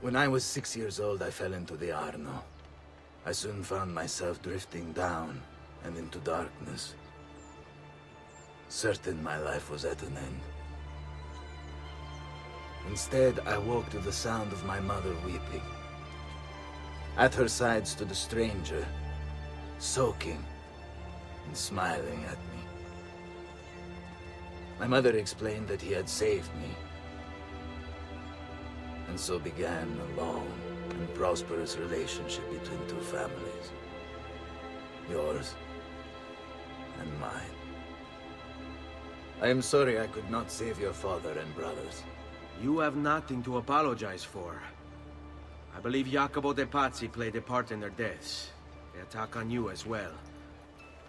When I was 6 years old, I fell into the Arno. I soon found myself drifting down and into darkness. Certain my life was at an end. Instead, I woke to the sound of my mother weeping. At her side stood a stranger, soaking and smiling at me. My mother explained that he had saved me. And so began a long and prosperous relationship between two families. Yours and mine. I am sorry I could not save your father and brothers. You have nothing to apologize for. I believe Jacopo de Pazzi played a part in their deaths. They attack on you as well.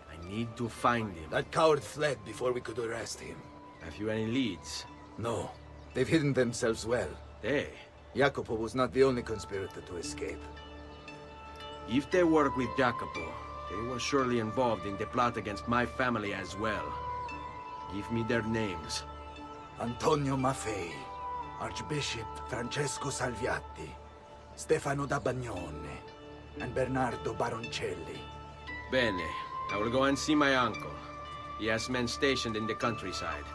I need to find him. That coward fled before we could arrest him. Have you any leads? No. They've hidden themselves well. They? Jacopo was not the only conspirator to escape. If they work with Jacopo, they were surely involved in the plot against my family as well. Give me their names. Antonio Maffei, Archbishop Francesco Salviati, Stefano da Bagnone, and Bernardo Baroncelli. Bene. I will go and see my uncle. He has men stationed in the countryside.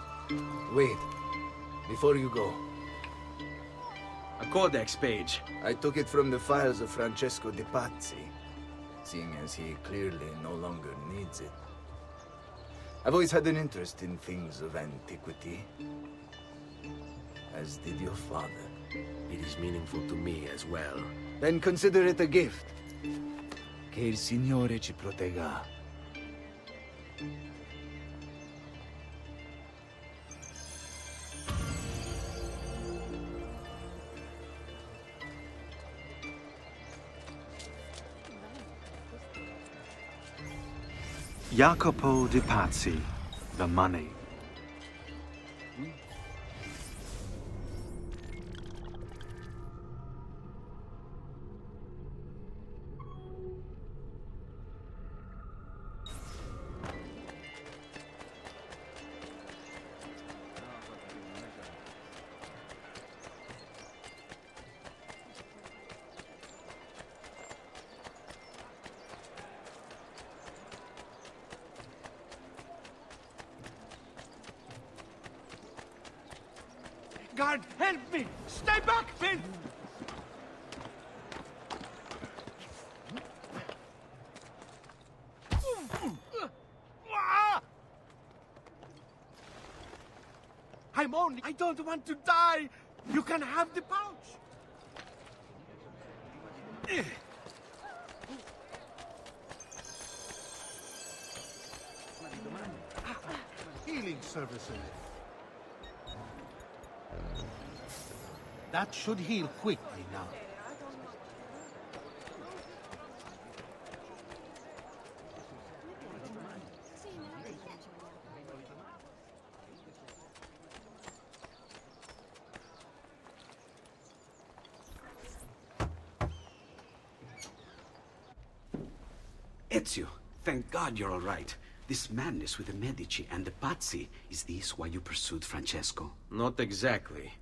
Wait. Before you go. A codex page. I took it from the files of Francesco de Pazzi, seeing as he clearly no longer needs it. I've always had an interest in things of antiquity, as did your father. It is meaningful to me as well. Then consider it a gift. Che il Signore ci protegga. Jacopo de Pazzi, the money. Guard, help me! Stay back, Phil! I don't want to die! You can have the pouch! Healing services. That should heal quickly now. Ezio, thank God you're all right. This madness with the Medici and the Pazzi, is this why you pursued Francesco? Not exactly.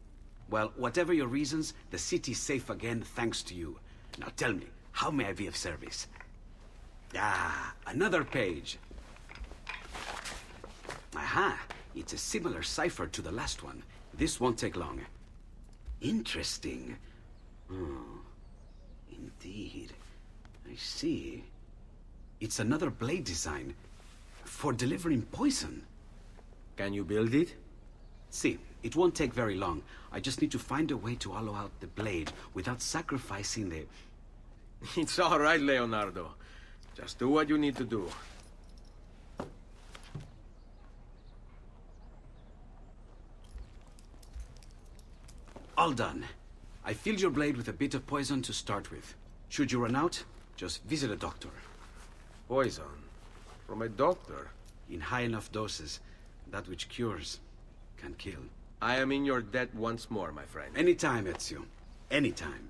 Well, whatever your reasons, the city's safe again thanks to you. Now tell me, how may I be of service? Ah, another page. Aha, it's a similar cipher to the last one. This won't take long. Interesting. Oh, indeed. I see. It's another blade design for delivering poison. Can you build it? See, it won't take very long. I just need to find a way to hollow out the blade without sacrificing the... It's all right, Leonardo. Just do what you need to do. All done. I filled your blade with a bit of poison to start with. Should you run out, just visit a doctor. Poison? From a doctor? In high enough doses, that which cures can kill. I am in your debt once more, my friend. Anytime, Ezio. Anytime.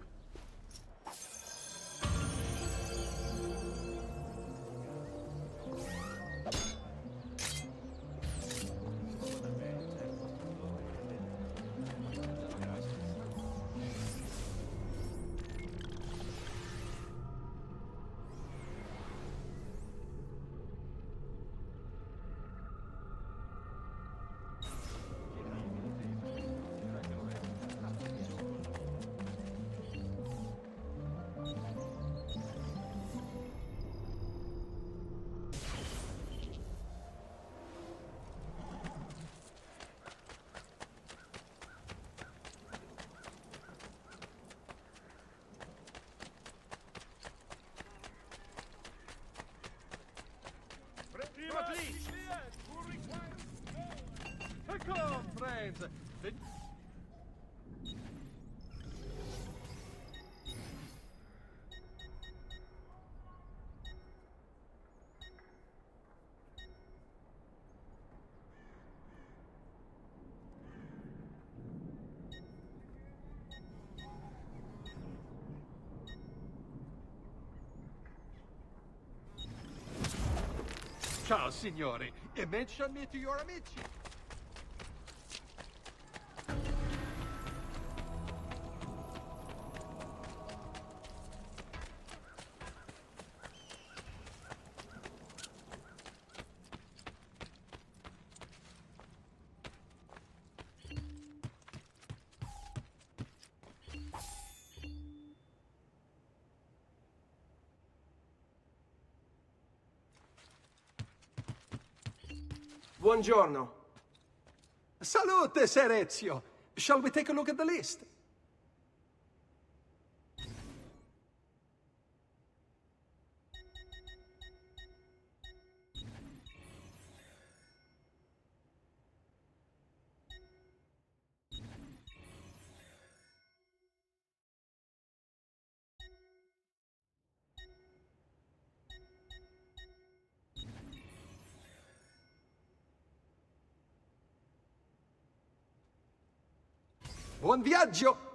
Ciao, signore. E mention me to your amici. Buongiorno. Salute, Ser Ezio. Shall we take a look at the list? Buon viaggio!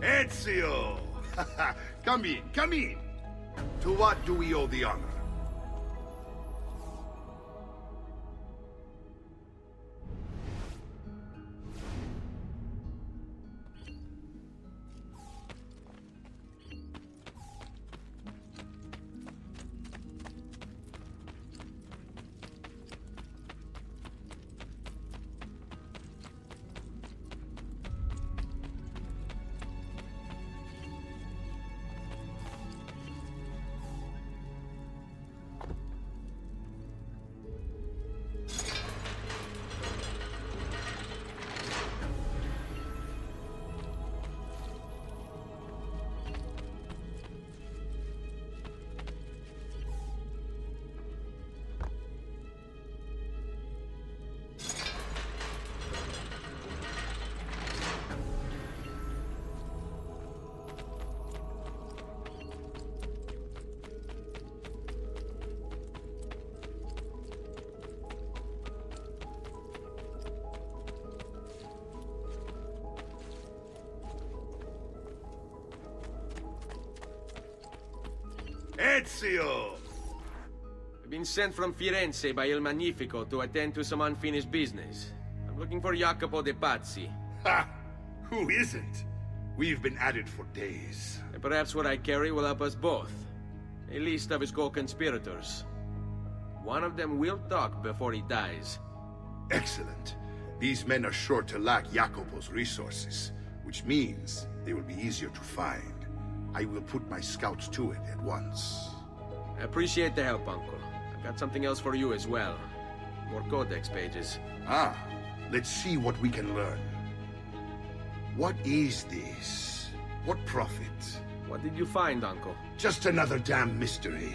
Ezio! Come in, come in! To what do we owe the honor? Ezio! I've been sent from Firenze by Il Magnifico to attend to some unfinished business. I'm looking for Jacopo de Pazzi. Ha! Who isn't? We've been at it for days. And perhaps what I carry will help us both. A list of his co-conspirators. One of them will talk before he dies. Excellent. These men are sure to lack Jacopo's resources, which means they will be easier to find. I will put my scouts to it at once. I appreciate the help, Uncle. I've got something else for you as well. More codex pages. Ah, let's see what we can learn. What is this? What profit? What did you find, Uncle? Just another damn mystery.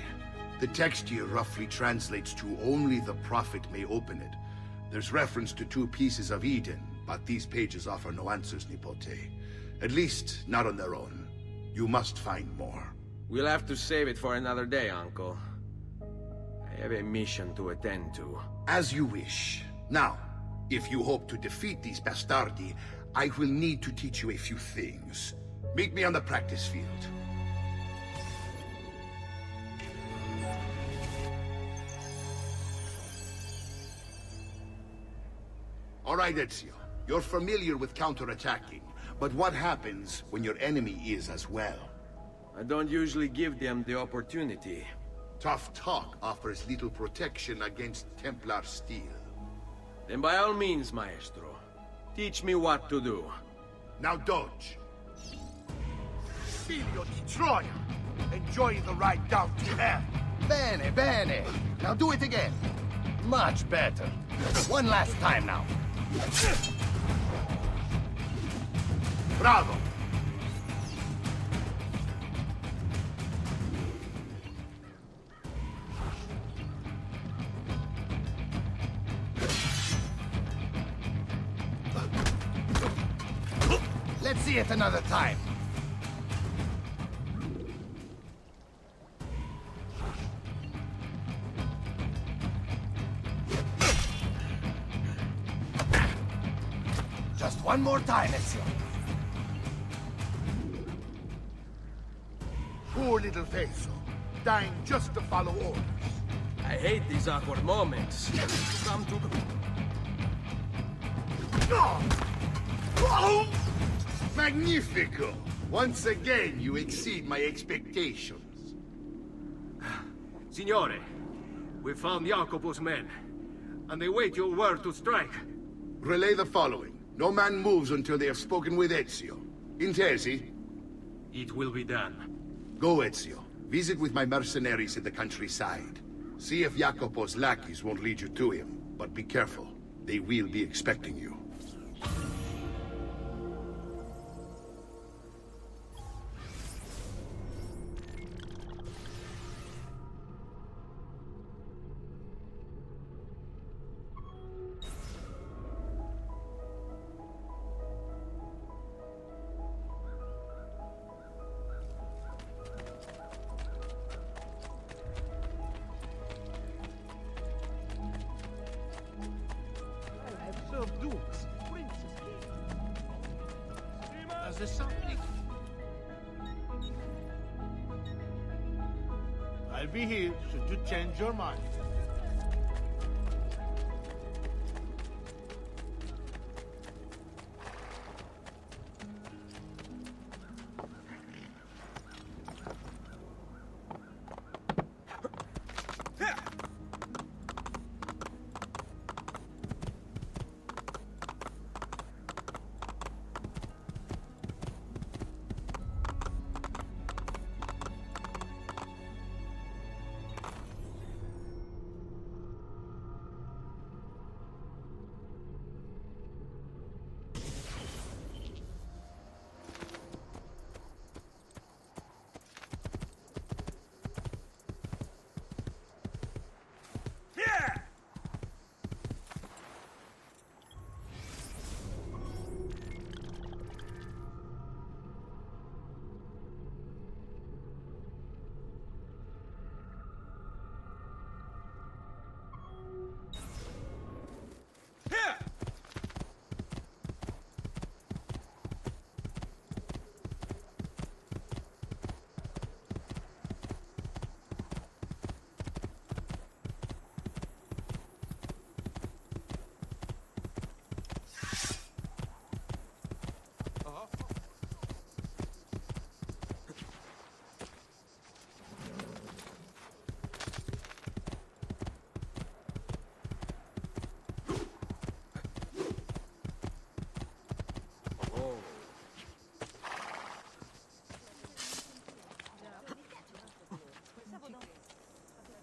The text here roughly translates to only the prophet may open it. There's reference to 2 pieces of Eden, but these pages offer no answers, Nipote. At least, not on their own. You must find more. We'll have to save it for another day, Uncle. I have a mission to attend to. As you wish. Now, if you hope to defeat these bastardi, I will need to teach you a few things. Meet me on the practice field. All right, Ezio. You're familiar with counterattacking, but what happens when your enemy is as well? I don't usually give them the opportunity. Tough talk offers little protection against Templar steel. Then by all means, Maestro. Teach me what to do. Now dodge. Figlio di Troia! Enjoy the ride down to hell! Bene, bene. Now do it again. Much better. One last time now. Bravo! Let's see it another time. Just one more time, Ezio. Poor little Feso, dying just to follow orders. I hate these awkward moments. Come to... Oh! Magnifico! Once again, you exceed my expectations. Signore, we found Jacopo's men, and they wait your word to strike. Relay the following. No man moves until they have spoken with Ezio. Intesi? It will be done. Go, Ezio. Visit with my mercenaries in the countryside. See if Jacopo's lackeys won't lead you to him. But be careful. They will be expecting you. Serve dukes, princes, kings. Does this something? I'll be here should you change your mind.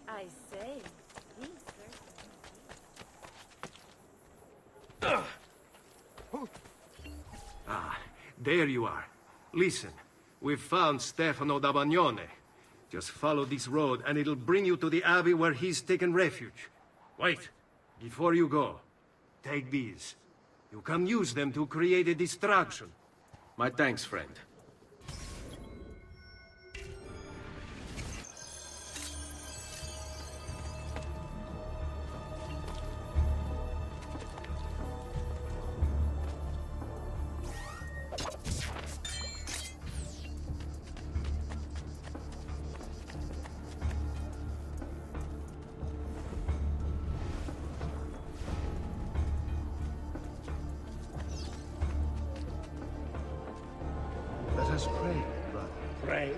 I say, Ah, there you are. Listen, we've found Stefano da Bagnone. Just follow this road and it'll bring you to the abbey where he's taken refuge. Wait, before you go, take these. You can use them to create a distraction. My thanks, friend. Let us pray, brother. Pray?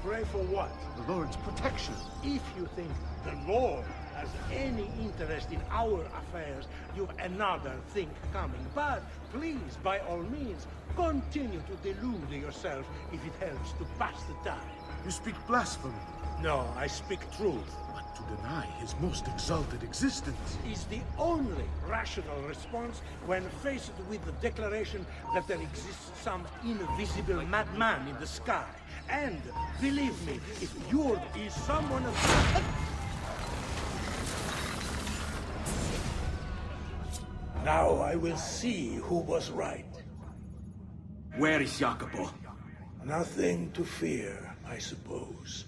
Pray for what? The Lord's protection. If you think the Lord has any interest in our affairs, you've another thing coming. But please, by all means, continue to delude yourself if it helps to pass the time. You speak blasphemy. No, I speak truth. But to deny his most exalted existence Is the only rational response when faced with the declaration that there exists some invisible madman in the sky. And believe me, if Yord is someone of... Now I will see who was right. Where is Jacopo? Nothing to fear, I suppose.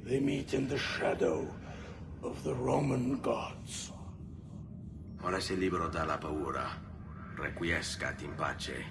They meet in the shadow of the Roman gods. Ora sei libero dalla paura. Requiescat in pace.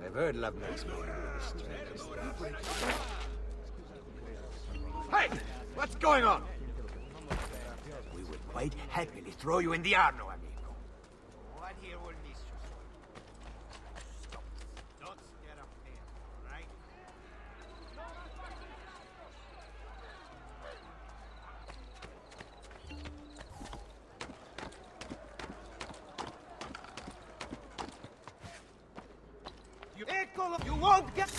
I've heard love makes men really strange. Hey! What's going on? We would quite happily throw you in the Arno, amigo. What here will miss you? Stop. Don't stare up there, all right? You won't get...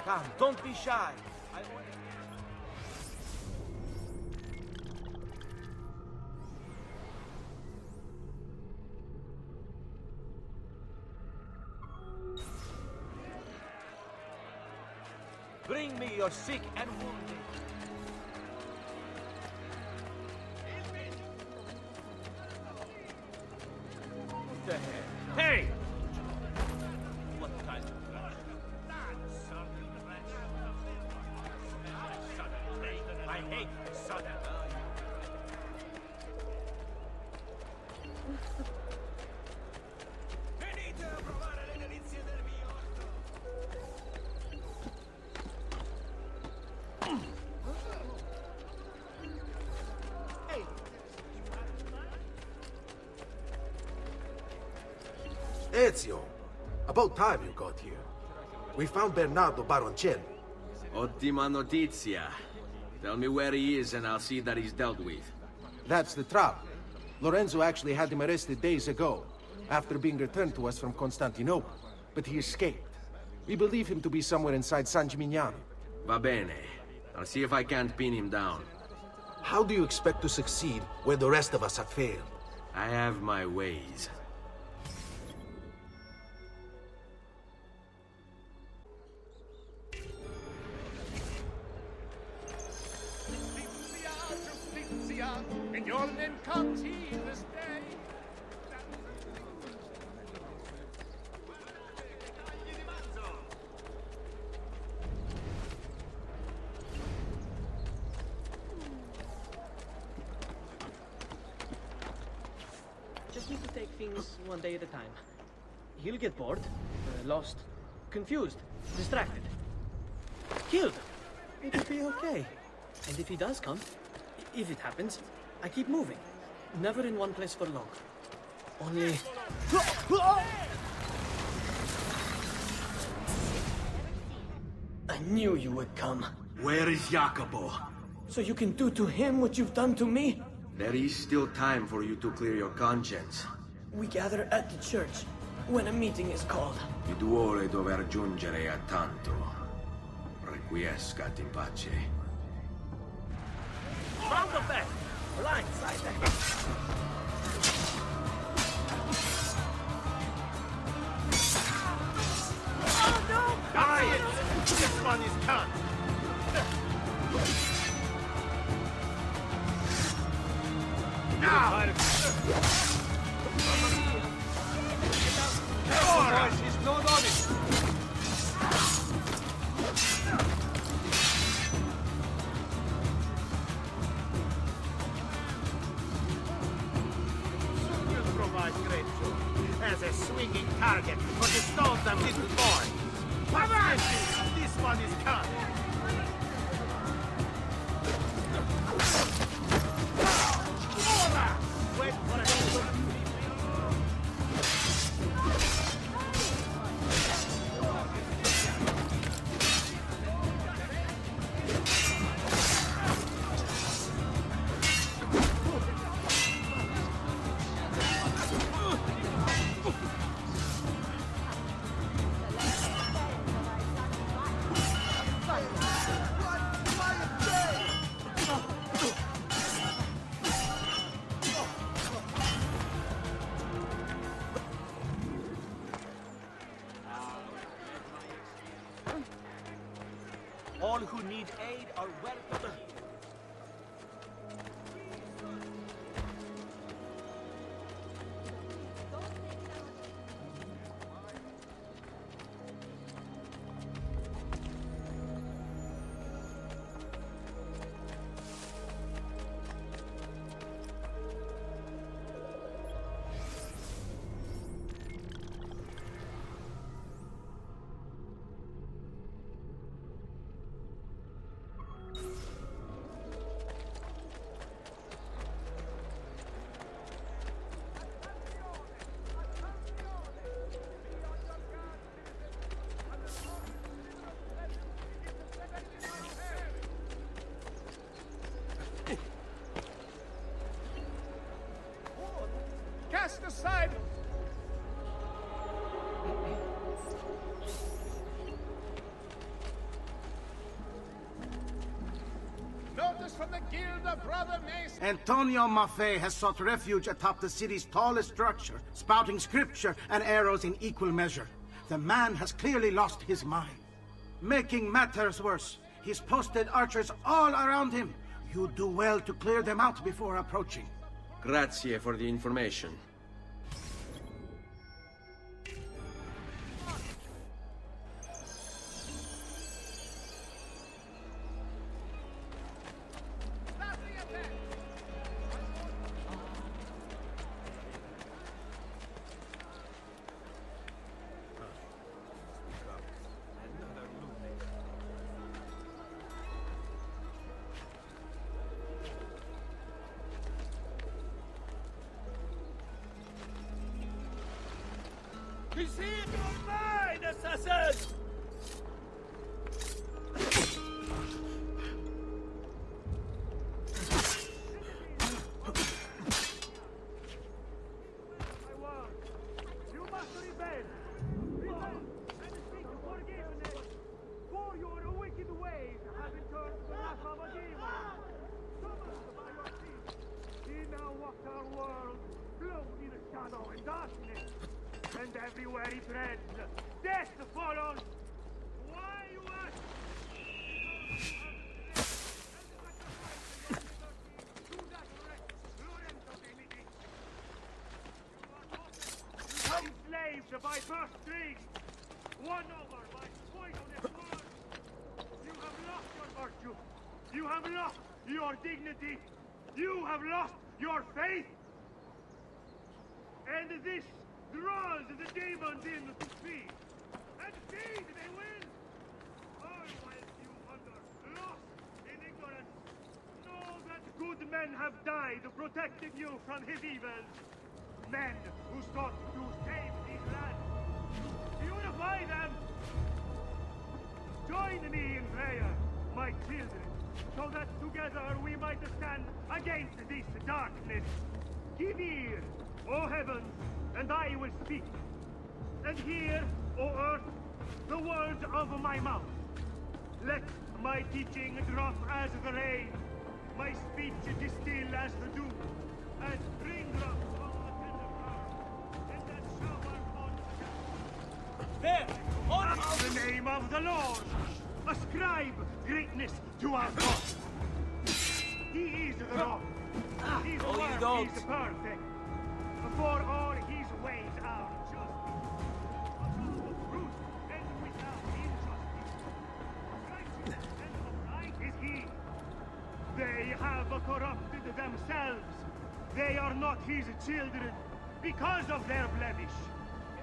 Come, don't be shy. Bring me your sick and wounded. What the hell? Hey! What kind of I hate sudden. Ezio, about time you got here. We found Bernardo Baroncelli. Ottima notizia. Tell me where he is and I'll see that he's dealt with. That's the trouble. Lorenzo actually had him arrested days ago, after being returned to us from Constantinople. But he escaped. We believe him to be somewhere inside San Gimignano. Va bene. I'll see if I can't pin him down. How do you expect to succeed where the rest of us have failed? I have my ways. In your name comes he this day. Just need to take things one day at a time. He'll get bored, lost, confused, distracted, killed. It'll be okay. And if he does come, if it happens, I keep moving. Never in one place for long. Only... I knew you would come. Where is Jacopo? So you can do to him what you've done to me? There is still time for you to clear your conscience. We gather at the church when a meeting is called. Il duole dover giungere a tanto. Requiescat in pace. Round the back! Blindside them! Oh no! Die! This one is done. Now! She's not on it. As a swinging target for the stones of little boy. This one is cut. Wait for it. All who need aid are welcome. Cast aside. Brothers from the Guild of Brother Mason. Antonio Maffei has sought refuge atop the city's tallest structure, spouting scripture and arrows in equal measure. The man has clearly lost his mind. Making matters worse, he's posted archers all around him. You do well to clear them out before approaching. Grazie for the information. He's here! You're mine, assassin! You must repent! Repent and seek forgiveness! For your wicked ways have turned to the wrath of a demon! Summoned by your feet, he now walks our world, clothed in shadow and darkness. And everywhere he treads, death follows! Why you ask? Enslaved by purse strings, won over by poisonous words. You have lost your virtue. You have lost your dignity. You have lost your faith. And this draws the demons in to feed. And feed they will! All while you wander, lost in ignorance. Know that good men have died protecting you from his evils. Men who sought to save these lands. Unify them! Join me in prayer, my children, so that together we might stand against this darkness. Give ear, O heavens, and I will speak. And hear, O earth, the words of my mouth. Let my teaching drop as the rain, my speech distill as the dew, as raindrops on the tender ground, and that shower on the There! On in the name of the Lord, ascribe greatness to our God. He is the Lord. His Oh, you work don't. is perfect. For all his ways are just. Of truth and without injustice. Righteous and upright is he. They have corrupted themselves. They are not his children because of their blemish.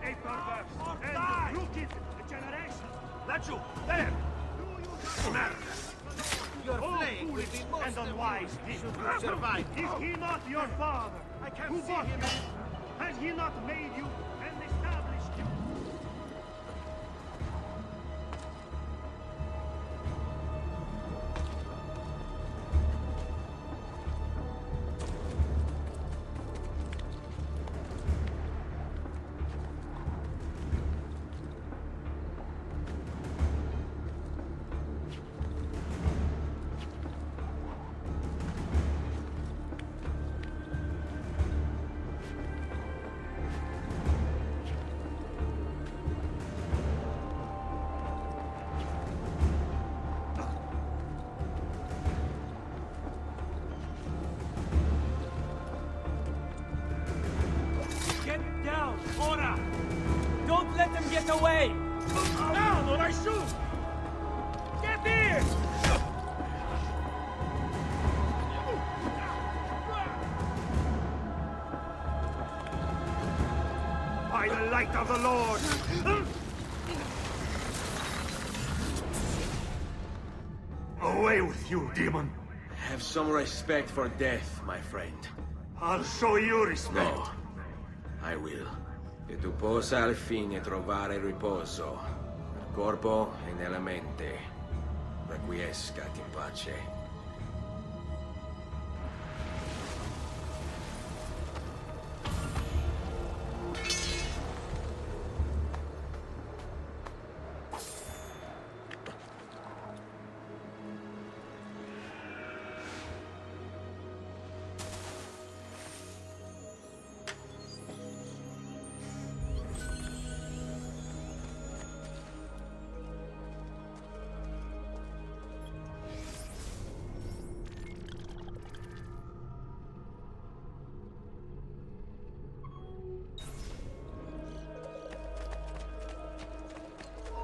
A perverse and crooked generation. Lachu! There! Your flame will be most and unwise. survive. Is he not your father? I can't who see bought him. you? Has he not made you and established you? Ora! Don't let them get away! Down or I shoot! Get here! By the light of the Lord! Away with you, demon! Have some respect for death, my friend. I'll show you respect. No, I will. Che tu possa al fine trovare riposo, nel corpo e nella mente. Requiescat in pace.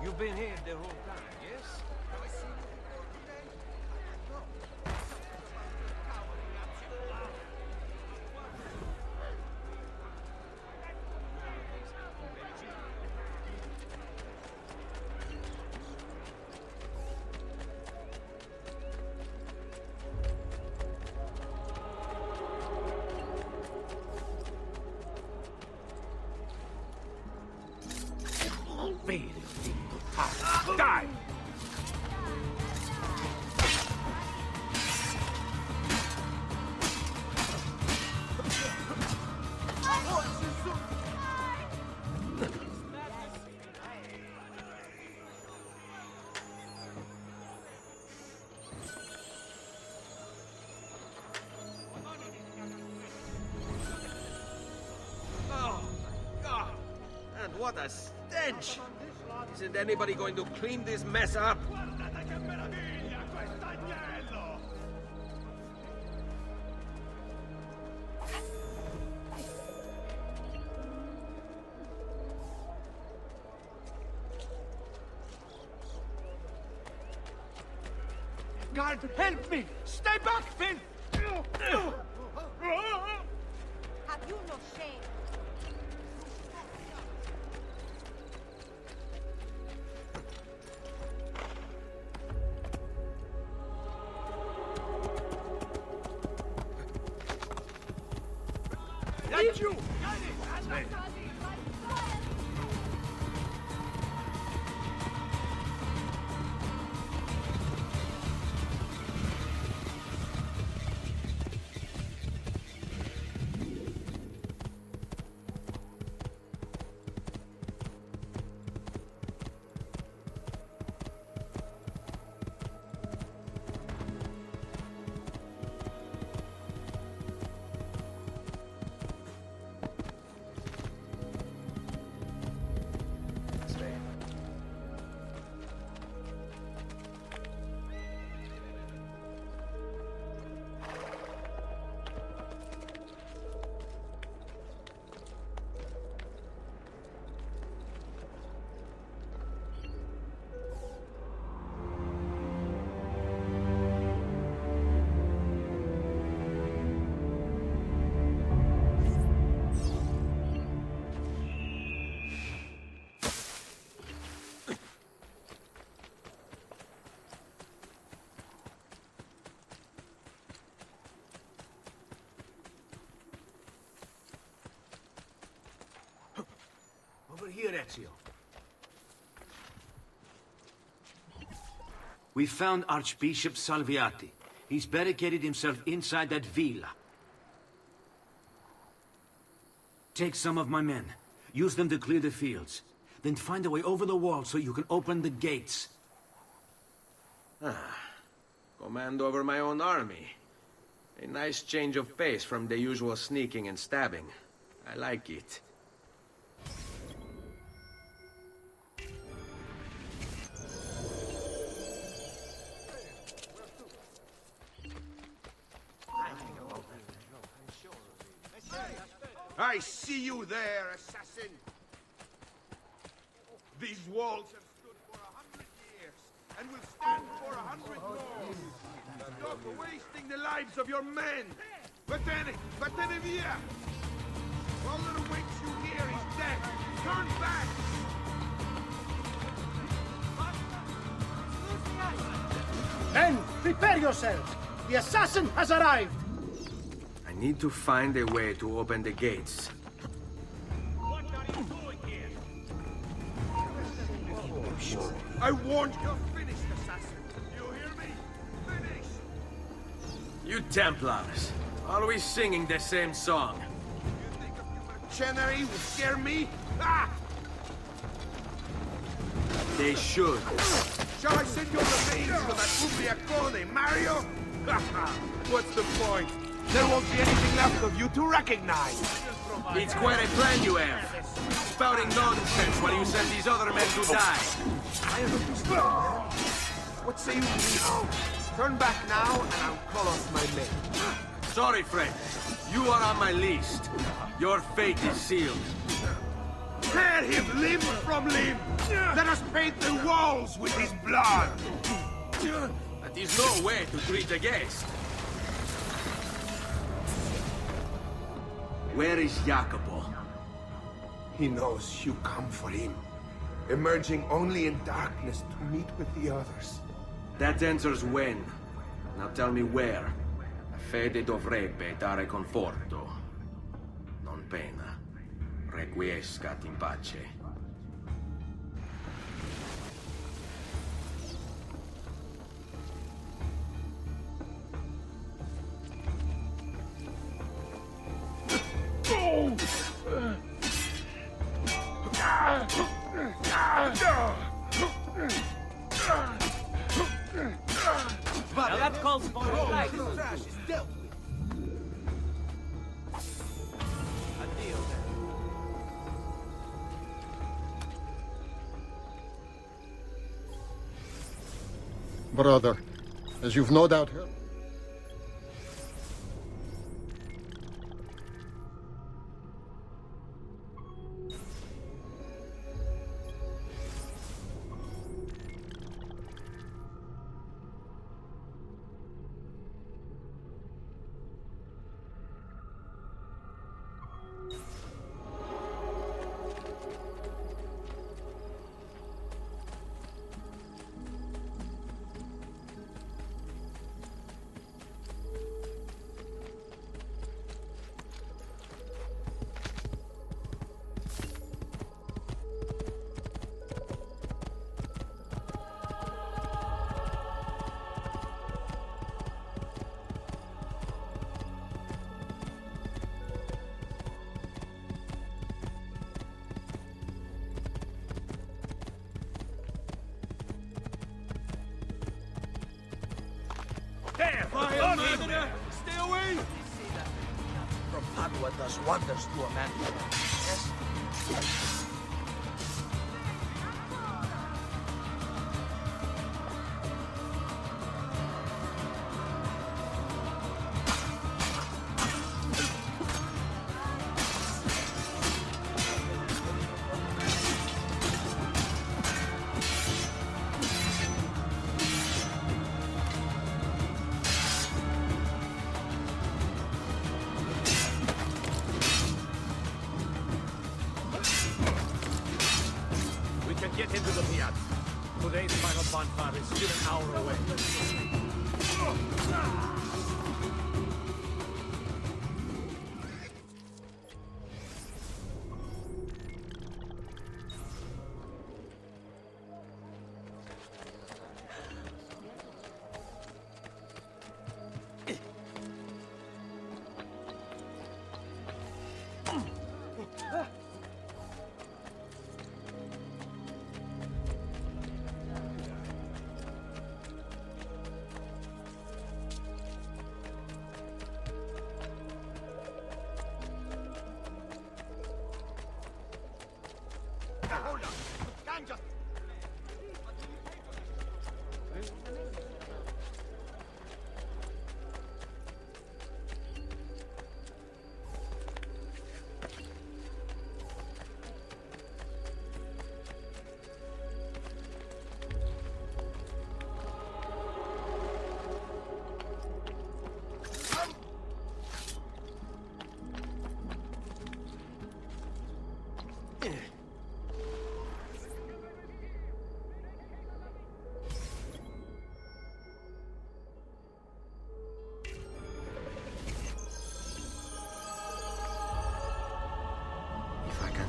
You've been here the whole time, yes? Die! Oh, God! And what a stench! Isn't anybody going to clean this mess up? Guard, help me! Stay back, Finn! Have you no shame? Need you! Over here, Ezio. We found Archbishop Salviati. He's barricaded himself inside that villa. Take some of my men. Use them to clear the fields. Then find a way over the wall so you can open the gates. Command over my own army. A nice change of pace from the usual sneaking and stabbing. I like it. I see you there, assassin! These walls have stood for 100 years, and will stand for 100 more! Stop wasting the lives of your men! Vattene via! All that awaits you here is death! Turn back! Men, prepare yourselves! The assassin has arrived! I need to find a way to open the gates. What are you doing here? I warned you! You're finished, assassin! You hear me? Finished! You Templars, always singing the same song. You think a few mercenary will scare me? Ah! They should. Shall I send your remains to that Ubriacone, Mario? What's the point? There won't be anything left of you to recognize. It's quite a plan you have. Spouting nonsense while you send these other men to die. What say you please? Turn back now and I'll call off my men. Sorry, friend. You are on my list. Your fate is sealed. Tear him limb from limb! Let us paint the walls with his blood! That is no way to treat a guest. Where is Jacopo? He knows you come for him, emerging only in darkness to meet with the others. That answers when. Now tell me where. La fede dovrebbe dare conforto. Non pena. Requiescat in pace. Now that calls for a flag. Trash is dealt with. A deal then. Brother, as you've no doubt heard... There! Stay away! From Padua does wonders to a man. Yes? Get into the piazza. Today's final bonfire is still an hour away.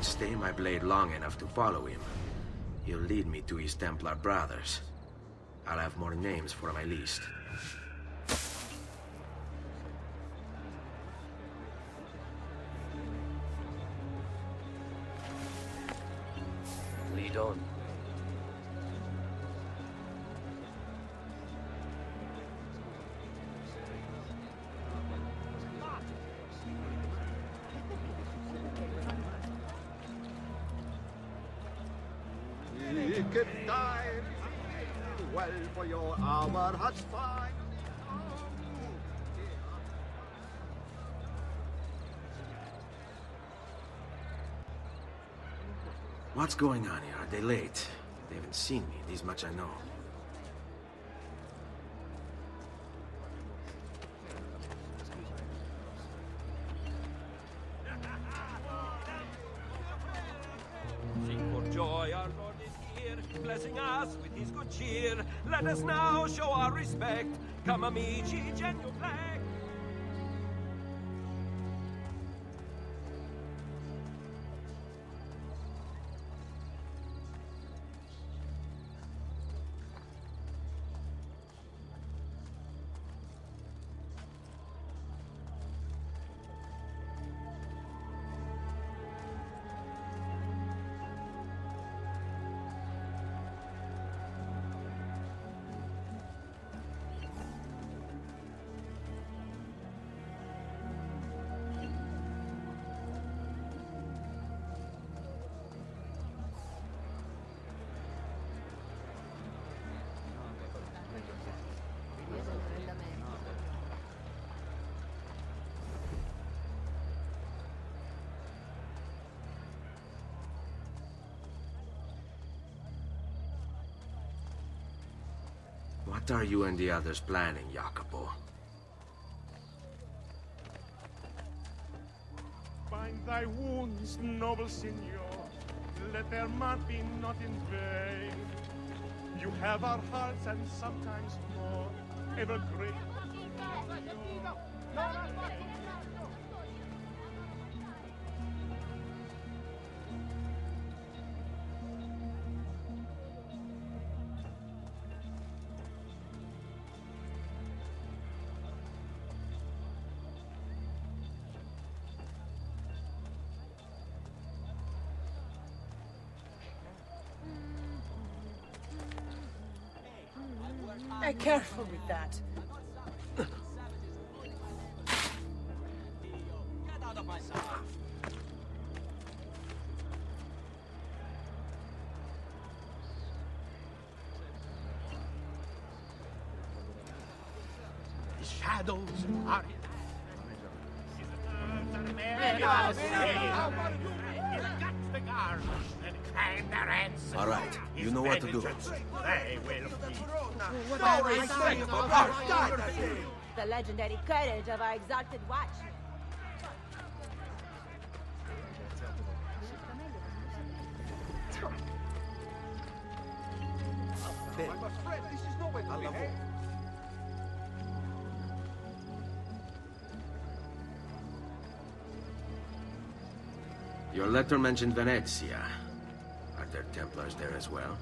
Stay my blade long enough to follow him. He'll lead me to his Templar brothers. I'll have more names for my list. Lead on. Well, for your hour has fine. What's going on here? Are they late? They haven't seen me, this much I know. Sing for joy, our Lord is here, blessing us with his good cheer. Let us now show our respect. Come amici, genuflect. What are you and the others planning, Jacopo? Bind thy wounds, noble signor. Let their mark be not in vain. You have our hearts and sometimes more. Ever great. Be careful with that. Get out of my sight. The shadows are All right, you know what to do. They will The legendary courage of our exalted watchman. This is no way to behave. Your letter mentioned Venezia. Are there Templars there as well?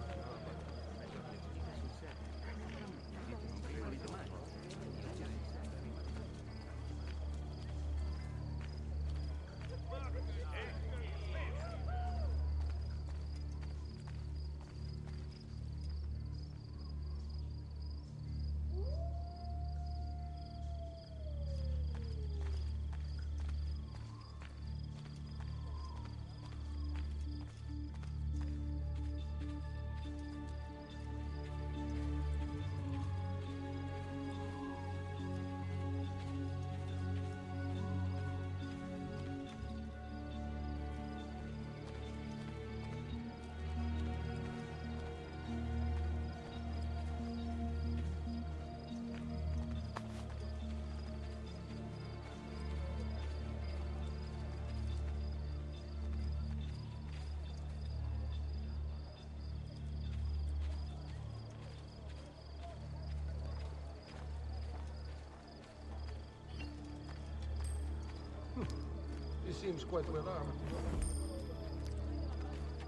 He seems quite well armed.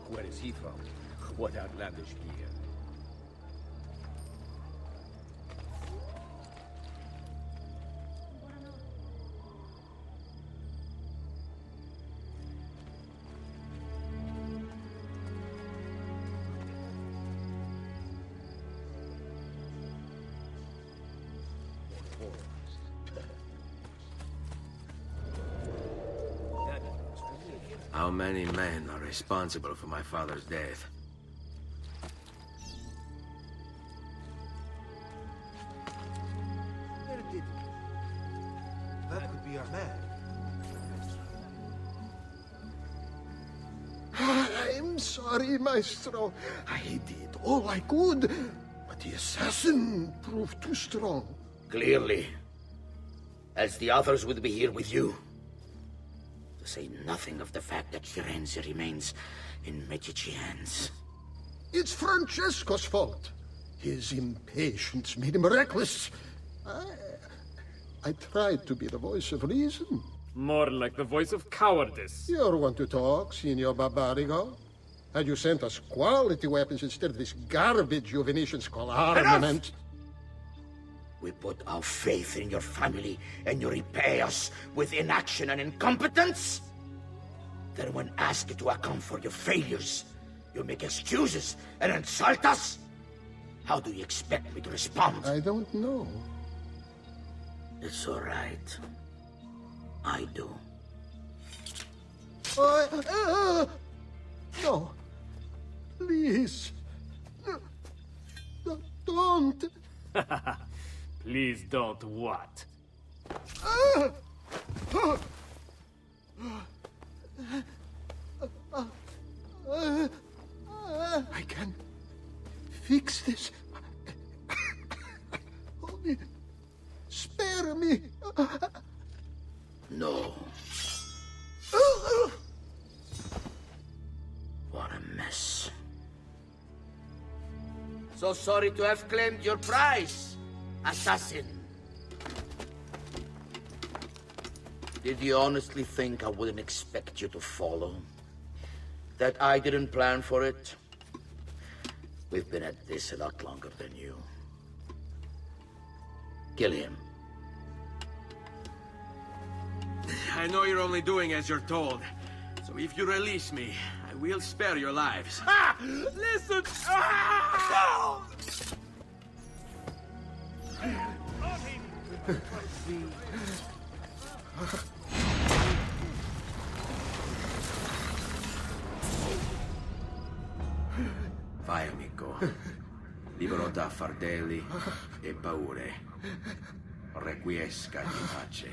Where is he from? What outlandish gear? How many men are responsible for my father's death? Where did he? That could be our man. I I'm sorry, Maestro. I did all I could, but the assassin proved too strong. Clearly. Else the others would be here with you. To say nothing of the fact that Firenze remains in Medici hands. It's Francesco's fault. His impatience made him reckless. I tried to be the voice of reason. More like the voice of cowardice. You're one to talk, Signor Barbarigo. Had you sent us quality weapons instead of this garbage you Venetians call armament... We put our faith in your family, and you repay us with inaction and incompetence? Then when asked to account for your failures, you make excuses and insult us? How do you expect me to respond? I don't know. It's all right. I do. No. Please. Don't. Please don't what? I can fix this. Only spare me. No. What a mess. So sorry to have claimed your prize, assassin. Did you honestly think I wouldn't expect you to follow? That I didn't plan for it? We've been at this a lot longer than you. Kill him. I know you're only doing as you're told. So if you release me, I will spare your lives. Ha! Listen! Ah! Vai, amico. Libero da fardelli e paure. Requiesca di pace.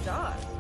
Die?